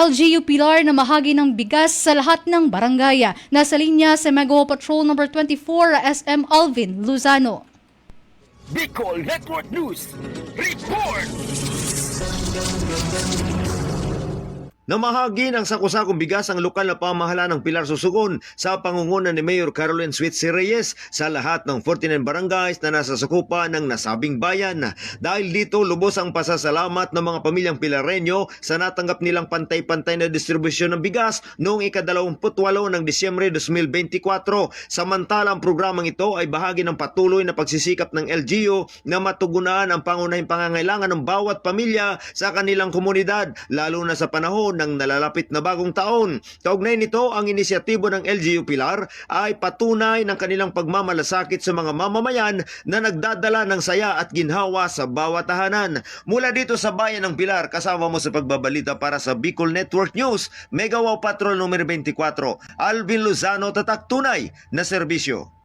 LGU Pilar na mahagi ng bigas sa lahat ng barangay. Nasa linya sa Megawa Patrol No. 24 SM Alvin Luzano. Bicol Network News Report! Namahagi ng sako-sakong bigas ang lokal na pamahalaan ng Pilar Susugon sa pangunguna ni Mayor Caroline Switzy Reyes sa lahat ng 49 barangays na nasa sakupan ng nasabing bayan. Dahil dito, lubos ang pasasalamat ng mga pamilyang Pilareño sa natanggap nilang pantay-pantay na distribusyon ng bigas noong ika-28 ng Disyembre 2024. Samantalang programang ito ay bahagi ng patuloy na pagsisikap ng LGU na matugunan ang pangunahing pangangailangan ng bawat pamilya sa kanilang komunidad, lalo na sa panahon ng nalalapit na bagong taon. Kaugnay nito, ang inisyatibo ng LGU Pilar ay patunay ng kanilang pagmamalasakit sa mga mamamayan na nagdadala ng saya at ginhawa sa bawat tahanan. Mula dito sa bayan ng Pilar, kasama mo sa pagbabalita para sa Bicol Network News, Megawa Patrol No. 24, Alvin Luzano, tatak tunay na serbisyo.